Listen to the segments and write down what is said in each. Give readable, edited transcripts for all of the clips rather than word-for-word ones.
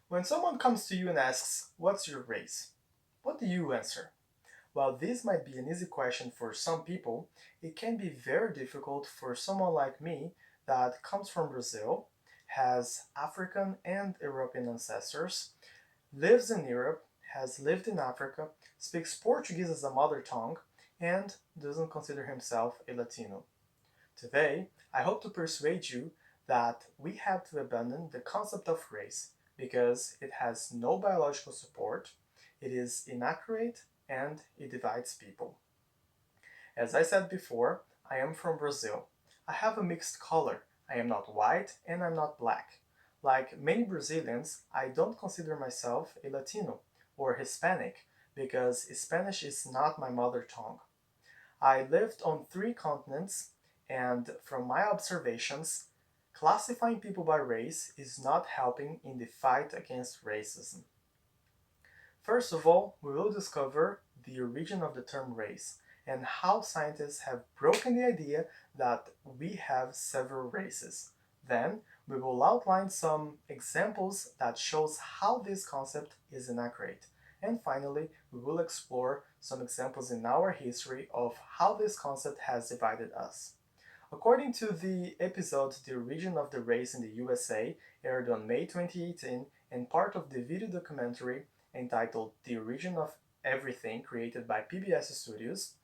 When someone comes to you and asks, "What's your race?" what do you answer? While this might be an easy question for some people, it can be very difficult for someone like me that comes from Brazil, has African and European ancestors, lives in Europe, has lived in Africa, speaks Portuguese as a mother tongue, and doesn't consider himself a Latino. Today, I hope to persuade you that we have to abandon the concept of race because it has no biological support, it is inaccurate, and it divides people. As I said before, I am from Brazil. I have a mixed color. I am not white and I'm not black. Like many Brazilians, I don't consider myself a Latino or Hispanic because Spanish is not my mother tongue. I lived on three continents, and from my observations, classifying people by race is not helping in the fight against racism. First of all, we will discover the origin of the term race and how scientists have broken the idea that we have several races. Then, we will outline some examples that shows how this concept is inaccurate. And finally, we will explore some examples in our history of how this concept has divided us. According to the episode The Origin of the Race in the USA, aired on May 2018, and part of the video documentary entitled The Origin of Everything created by PBS Studios,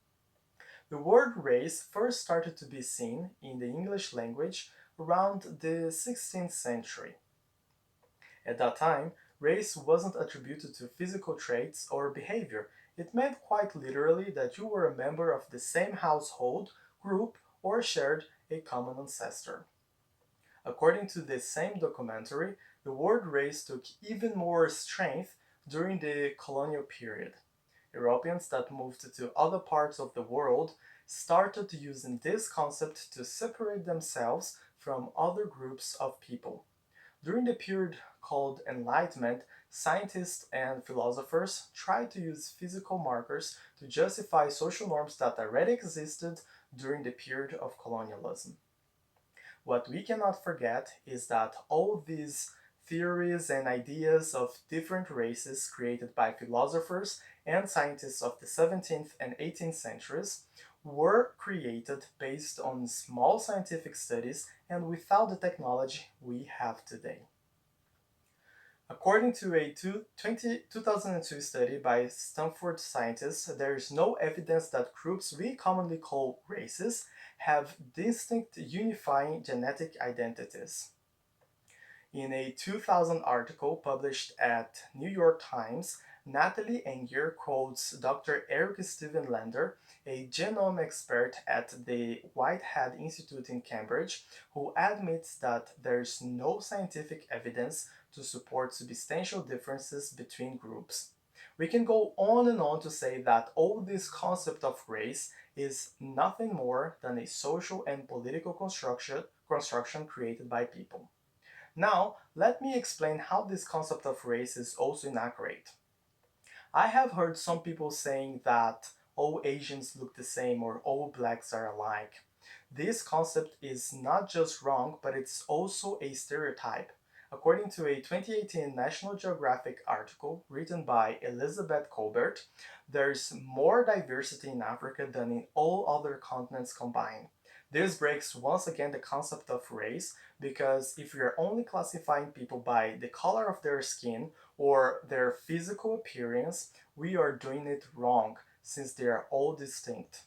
the word race first started to be seen in the English language around the 16th century. At that time, race wasn't attributed to physical traits or behavior. It meant quite literally that you were a member of the same household, group, or shared a common ancestor. According to this same documentary, the word race took even more strength during the colonial period. Europeans that moved to other parts of the world started using this concept to separate themselves from other groups of people. During the period called Enlightenment, scientists and philosophers tried to use physical markers to justify social norms that already existed during the period of colonialism. What we cannot forget is that all these theories and ideas of different races created by philosophers and scientists of the 17th and 18th centuries were created based on small scientific studies and without the technology we have today. According to a 2002 study by Stanford scientists, there is no evidence that groups we commonly call races have distinct unifying genetic identities. In a 2000 article published at New York Times, Natalie Enger quotes Dr. Eric Steven Lander, a genome expert at the Whitehead Institute in Cambridge, who admits that there is no scientific evidence to support substantial differences between groups. We can go on and on to say that all this concept of race is nothing more than a social and political construction created by people. Now, let me explain how this concept of race is also inaccurate. I have heard some people saying that all Asians look the same or all blacks are alike. This concept is not just wrong, but it's also a stereotype. According to a 2018 National Geographic article written by Elizabeth Colbert, there's more diversity in Africa than in all other continents combined. This breaks once again the concept of race because if we are only classifying people by the color of their skin or their physical appearance, we are doing it wrong since they are all distinct.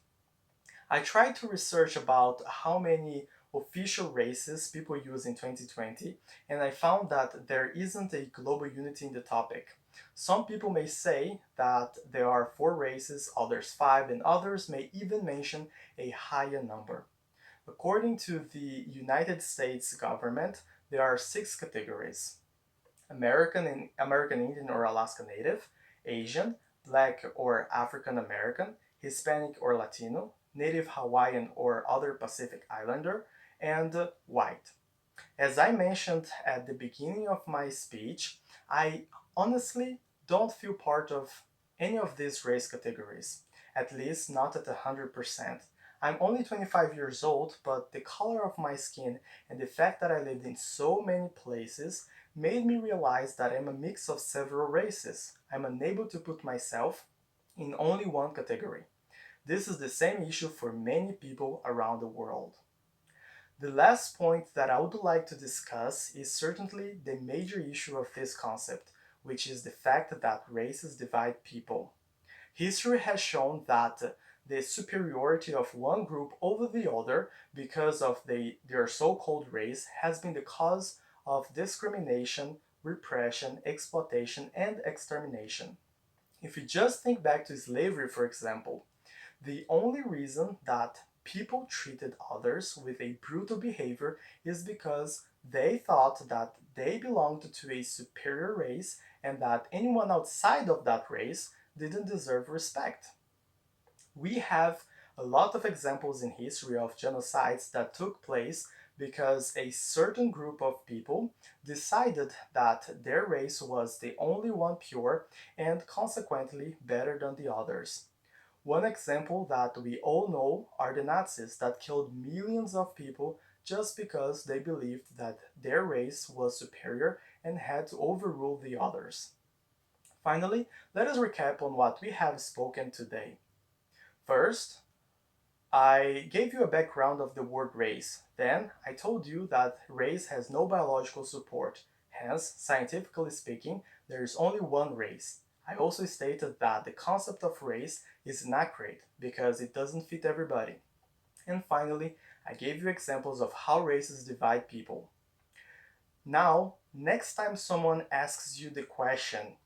I tried to research about how many official races people use in 2020, and I found that there isn't a global unity in the topic. Some people may say that there are four races, others five, and others may even mention a higher number. According to the United States government, there are six categories: American Indian or Alaska Native, Asian, Black or African American, Hispanic or Latino, Native Hawaiian or other Pacific Islander, and white. As I mentioned at the beginning of my speech, I honestly don't feel part of any of these race categories, at least not at 100%. I'm only 25 years old, but the color of my skin and the fact that I lived in so many places made me realize that I'm a mix of several races. I'm unable to put myself in only one category. This is the same issue for many people around the world. The last point that I would like to discuss is certainly the major issue of this concept, which is the fact that races divide people. History has shown that the superiority of one group over the other because of their so-called race has been the cause of discrimination, repression, exploitation, and extermination. If you just think back to slavery, for example, the only reason that people treated others with a brutal behavior is because they thought that they belonged to a superior race and that anyone outside of that race didn't deserve respect. We have a lot of examples in history of genocides that took place because a certain group of people decided that their race was the only one pure and consequently better than the others. One example that we all know are the Nazis that killed millions of people just because they believed that their race was superior and had to overrule the others. Finally, let us recap on what we have spoken today. First, I gave you a background of the word race. Then, I told you that race has no biological support. Hence, scientifically speaking, there is only one race. I also stated that the concept of race is inaccurate because it doesn't fit everybody. And finally, I gave you examples of how races divide people. Now, next time someone asks you the question,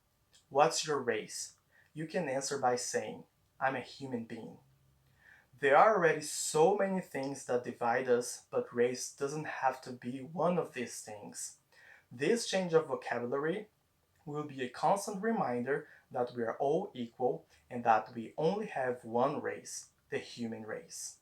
what's your race? You can answer by saying, I'm a human being. There are already so many things that divide us, but race doesn't have to be one of these things. This change of vocabulary will be a constant reminder that we are all equal and that we only have one race, the human race.